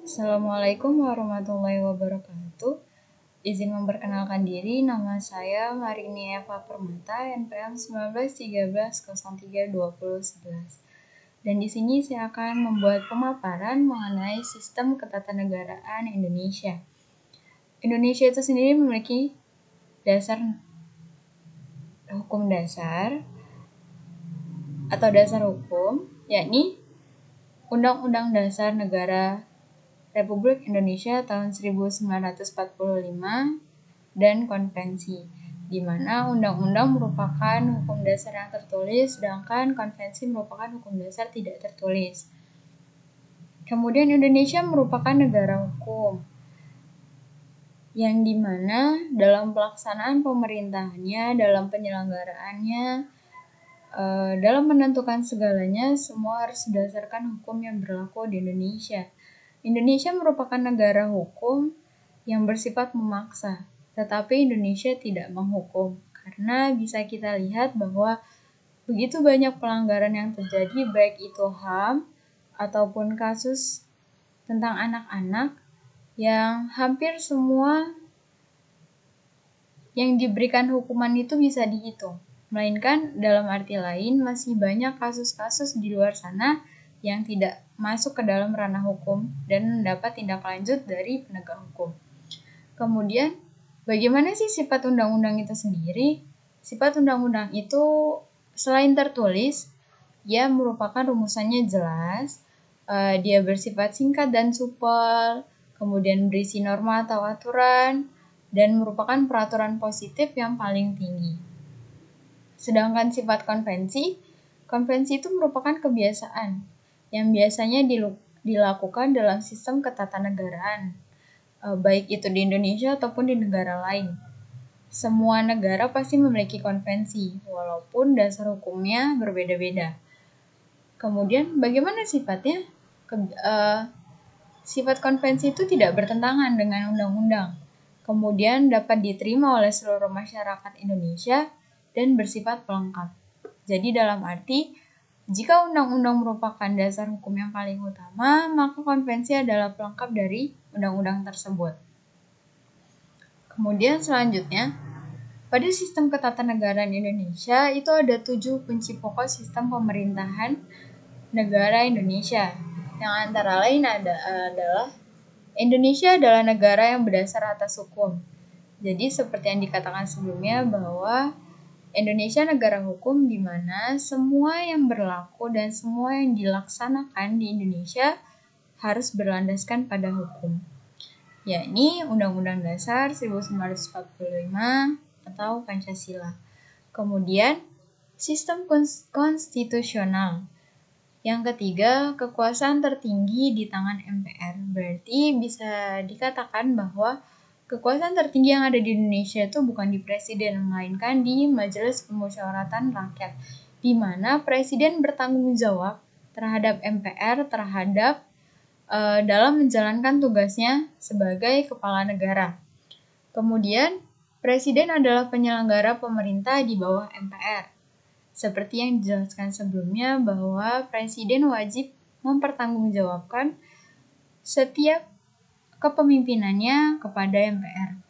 Assalamualaikum warahmatullahi wabarakatuh. Izin memperkenalkan diri, nama saya Marini Eva Permata, NPM 1913032011. Dan di sini saya akan membuat pemaparan mengenai sistem ketatanegaraan Indonesia. Indonesia itu sendiri memiliki hukum dasar atau dasar hukum, yakni Undang-Undang Dasar Negara Republik Indonesia tahun 1945 dan konvensi, di mana undang-undang merupakan hukum dasar yang tertulis, sedangkan konvensi merupakan hukum dasar tidak tertulis. Kemudian Indonesia merupakan negara hukum, yang dimana dalam pelaksanaan pemerintahannya, dalam penyelenggaraannya, dalam menentukan segalanya, semua harus berdasarkan hukum yang berlaku di Indonesia. Indonesia merupakan negara hukum yang bersifat memaksa, tetapi Indonesia tidak menghukum, karena bisa kita lihat bahwa begitu banyak pelanggaran yang terjadi, baik itu HAM ataupun kasus tentang anak-anak, yang hampir semua yang diberikan hukuman itu bisa dihitung. Melainkan dalam arti lain masih banyak kasus-kasus di luar sana yang tidak masuk ke dalam ranah hukum dan mendapat tindak lanjut dari penegak hukum. Kemudian, bagaimana sih sifat undang-undang itu sendiri? Sifat undang-undang itu selain tertulis, ia merupakan rumusannya jelas, dia bersifat singkat dan supel, kemudian berisi norma atau aturan, dan merupakan peraturan positif yang paling tinggi. Sedangkan sifat konvensi itu merupakan kebiasaan yang biasanya dilakukan dalam sistem ketatanegaraan, baik itu di Indonesia ataupun di negara lain. Semua negara pasti memiliki konvensi, walaupun dasar hukumnya berbeda-beda. Kemudian bagaimana sifatnya? Sifat konvensi itu tidak bertentangan dengan undang-undang, kemudian dapat diterima oleh seluruh masyarakat Indonesia dan bersifat pelengkap. Jadi dalam arti, jika undang-undang merupakan dasar hukum yang paling utama, maka konvensi adalah pelengkap dari undang-undang tersebut. Kemudian selanjutnya, pada sistem ketatanegaraan Indonesia itu ada 7 kunci pokok sistem pemerintahan negara Indonesia, yang antara lain adalah Indonesia adalah negara yang berdasar atas hukum. Jadi seperti yang dikatakan sebelumnya bahwa Indonesia negara hukum di mana semua yang berlaku dan semua yang dilaksanakan di Indonesia harus berlandaskan pada hukum, yakni Undang-Undang Dasar 1945 atau Pancasila. Kemudian, sistem konstitusional. Yang ketiga, kekuasaan tertinggi di tangan MPR. Berarti bisa dikatakan bahwa kekuasaan tertinggi yang ada di Indonesia itu bukan di presiden, melainkan di Majelis Permusyawaratan Rakyat, di mana presiden bertanggung jawab terhadap MPR, dalam menjalankan tugasnya sebagai kepala negara. Kemudian, presiden adalah penyelenggara pemerintah di bawah MPR. Seperti yang dijelaskan sebelumnya bahwa presiden wajib mempertanggungjawabkan setiap kepemimpinannya kepada MPR.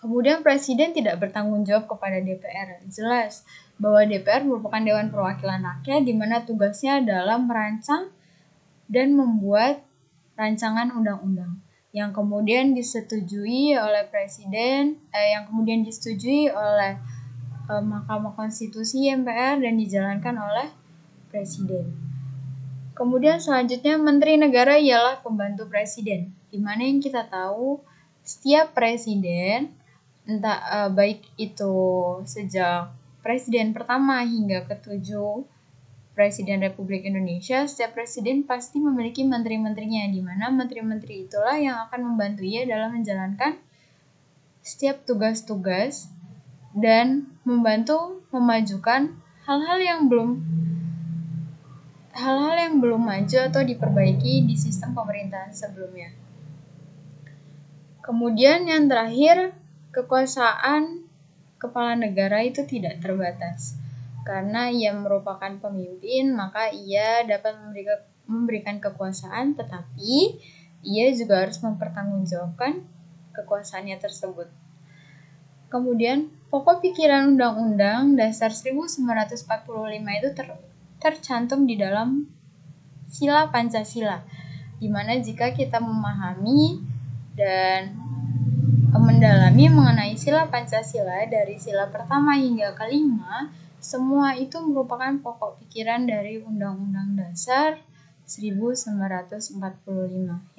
Kemudian presiden tidak bertanggung jawab kepada DPR. Jelas bahwa DPR merupakan Dewan Perwakilan Rakyat di mana tugasnya adalah merancang dan membuat rancangan undang-undang yang kemudian disetujui oleh presiden, Mahkamah Konstitusi MPR dan dijalankan oleh presiden. Kemudian selanjutnya Menteri Negara ialah pembantu presiden, di mana yang kita tahu setiap presiden, baik itu sejak presiden pertama hingga ke-7 Presiden Republik Indonesia, setiap presiden pasti memiliki menteri-menterinya, di mana menteri-menteri itulah yang akan membantu ia dalam menjalankan setiap tugas-tugas dan membantu memajukan hal-hal yang belum maju atau diperbaiki di sistem pemerintahan sebelumnya. Kemudian yang terakhir, kekuasaan kepala negara itu tidak terbatas. Karena ia merupakan pemimpin, maka ia dapat memberikan kekuasaan, tetapi ia juga harus mempertanggungjawabkan kekuasaannya tersebut. Kemudian, pokok pikiran Undang-Undang Dasar 1945 itu tercantum di dalam Sila Pancasila, di mana jika kita memahami dan mendalami mengenai Sila Pancasila dari sila pertama hingga kelima, semua itu merupakan pokok pikiran dari Undang-Undang Dasar 1945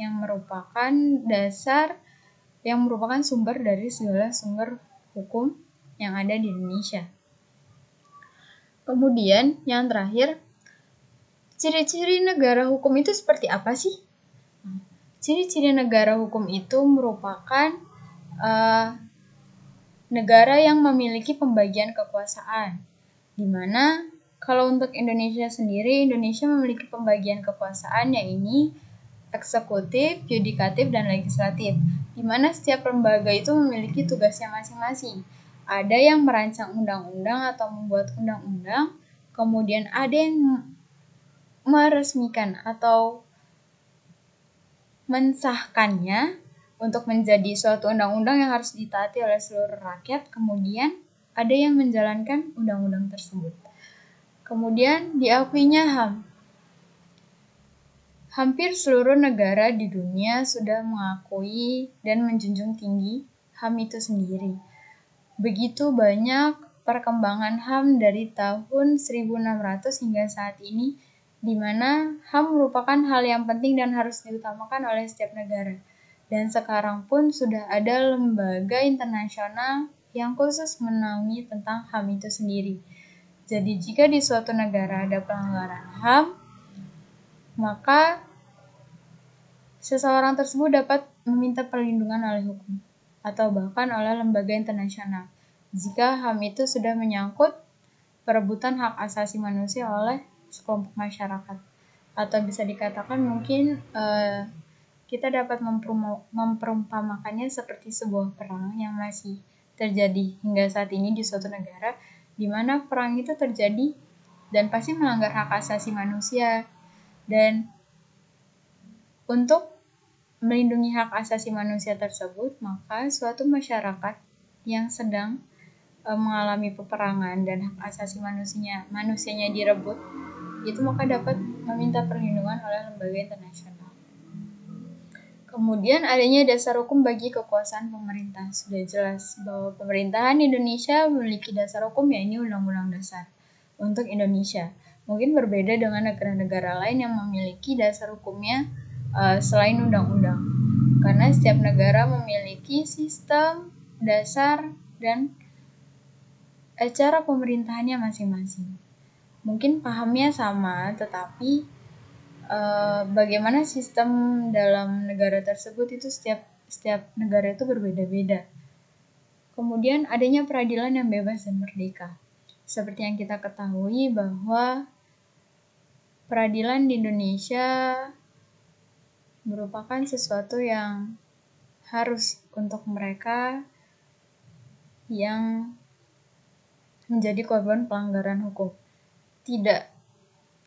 yang merupakan sumber dari segala sumber hukum yang ada di Indonesia. Kemudian yang terakhir, ciri-ciri negara hukum itu seperti apa sih? Ciri-ciri negara hukum itu merupakan negara yang memiliki pembagian kekuasaan, di mana kalau untuk Indonesia sendiri, Indonesia memiliki pembagian kekuasaan yaitu eksekutif, yudikatif, dan legislatif, di mana setiap lembaga itu memiliki tugasnya masing-masing. Ada yang merancang undang-undang atau membuat undang-undang, kemudian ada yang meresmikan atau mensahkannya untuk menjadi suatu undang-undang yang harus ditaati oleh seluruh rakyat, kemudian ada yang menjalankan undang-undang tersebut. Kemudian diakuinya HAM. Hampir seluruh negara di dunia sudah mengakui dan menjunjung tinggi HAM itu sendiri. Begitu banyak perkembangan HAM dari tahun 1600 hingga saat ini, di mana HAM merupakan hal yang penting dan harus diutamakan oleh setiap negara. Dan sekarang pun sudah ada lembaga internasional yang khusus menaungi tentang HAM itu sendiri. Jadi jika di suatu negara ada pelanggaran HAM, maka seseorang tersebut dapat meminta perlindungan oleh hukum atau bahkan oleh lembaga internasional jika HAM itu sudah menyangkut perebutan hak asasi manusia oleh sekelompok masyarakat. Atau bisa dikatakan mungkin kita dapat memperumpamakannya seperti sebuah perang yang masih terjadi hingga saat ini di suatu negara, di mana perang itu terjadi dan pasti melanggar hak asasi manusia. Dan untuk melindungi hak asasi manusia tersebut, maka suatu masyarakat yang sedang mengalami peperangan dan hak asasi manusianya direbut, itu maka dapat meminta perlindungan oleh lembaga internasional. Kemudian adanya dasar hukum bagi kekuasaan pemerintah. Sudah jelas bahwa pemerintahan Indonesia memiliki dasar hukum yaitu Undang-Undang Dasar untuk Indonesia. Mungkin berbeda dengan negara-negara lain yang memiliki dasar hukumnya selain undang-undang. Karena setiap negara memiliki sistem, dasar, dan cara pemerintahannya masing-masing. Mungkin pahamnya sama, tetapi bagaimana sistem dalam negara tersebut itu setiap negara itu berbeda-beda. Kemudian adanya peradilan yang bebas dan merdeka. Seperti yang kita ketahui bahwa peradilan di Indonesia merupakan sesuatu yang harus untuk mereka yang menjadi korban pelanggaran hukum. Tidak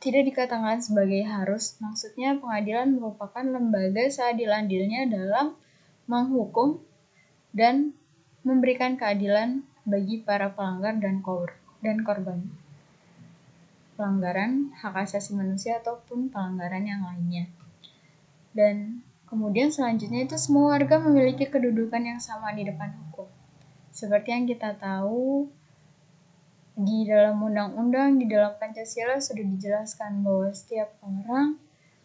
dikatakan sebagai harus, maksudnya pengadilan merupakan lembaga seadil-adilnya dalam menghukum dan memberikan keadilan bagi para pelanggar dan korban pelanggaran hak asasi manusia ataupun pelanggaran yang lainnya. Dan kemudian selanjutnya itu semua warga memiliki kedudukan yang sama di depan hukum. Seperti yang kita tahu, di dalam undang-undang, di dalam Pancasila sudah dijelaskan bahwa setiap orang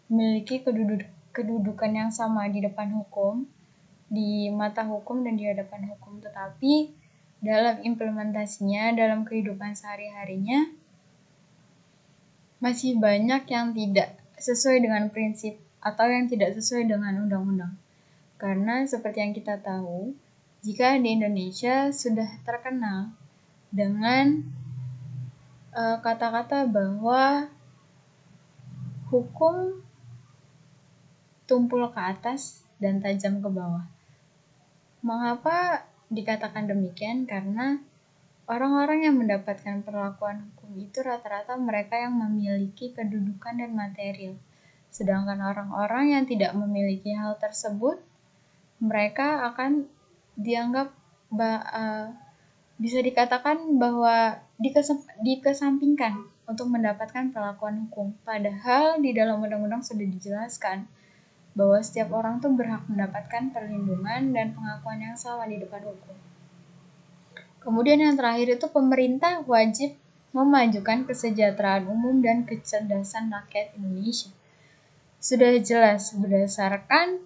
memiliki kedudukan yang sama di depan hukum, di mata hukum dan di hadapan hukum. Tetapi dalam implementasinya, dalam kehidupan sehari-harinya, masih banyak yang tidak sesuai dengan prinsip atau yang tidak sesuai dengan undang-undang. Karena seperti yang kita tahu, jika di Indonesia sudah terkenal dengan kata-kata bahwa hukum tumpul ke atas dan tajam ke bawah. Mengapa dikatakan demikian? Karena orang-orang yang mendapatkan perlakuan hukum itu rata-rata mereka yang memiliki kedudukan dan material. Sedangkan orang-orang yang tidak memiliki hal tersebut, mereka akan dianggap bisa dikatakan bahwa dikesampingkan untuk mendapatkan perlakuan hukum. Padahal di dalam undang-undang sudah dijelaskan bahwa setiap orang tuh berhak mendapatkan perlindungan dan pengakuan yang sama di depan hukum. Kemudian yang terakhir itu pemerintah wajib memajukan kesejahteraan umum dan kecerdasan rakyat Indonesia. Sudah jelas berdasarkan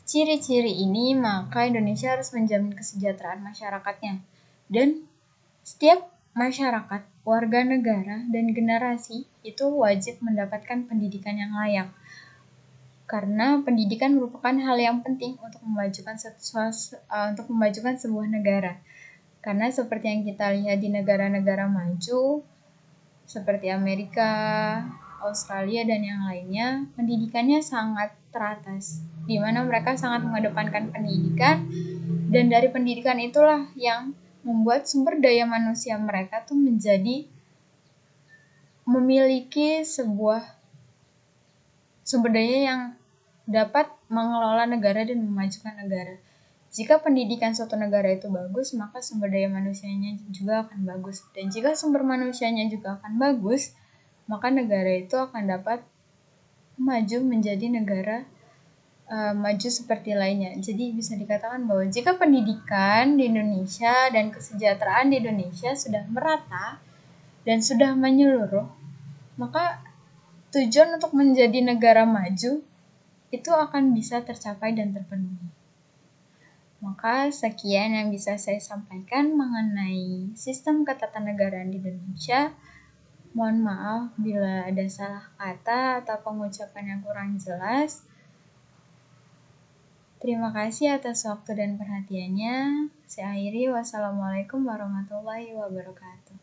ciri-ciri ini, maka Indonesia harus menjamin kesejahteraan masyarakatnya. Dan setiap masyarakat, warga negara, dan generasi itu wajib mendapatkan pendidikan yang layak. Karena pendidikan merupakan hal yang penting untuk memajukan sebuah negara. Karena seperti yang kita lihat di negara-negara maju, seperti Amerika, Australia, dan yang lainnya, pendidikannya sangat teratas, di mana mereka sangat mengedepankan pendidikan, dan dari pendidikan itulah yang membuat sumber daya manusia mereka tuh menjadi memiliki sebuah sumber daya yang dapat mengelola negara dan memajukan negara. Jika pendidikan suatu negara itu bagus, maka sumber daya manusianya juga akan bagus. Dan jika sumber manusianya juga akan bagus, maka negara itu akan dapat maju menjadi negara maju seperti lainnya. Jadi bisa dikatakan bahwa jika pendidikan di Indonesia dan kesejahteraan di Indonesia sudah merata dan sudah menyeluruh, maka tujuan untuk menjadi negara maju itu akan bisa tercapai dan terpenuhi. Maka sekian yang bisa saya sampaikan mengenai sistem ketatanegaraan di Indonesia. Mohon maaf bila ada salah kata atau pengucapan yang kurang jelas. Terima kasih atas waktu dan perhatiannya. Saya akhiri. Wassalamualaikum warahmatullahi wabarakatuh.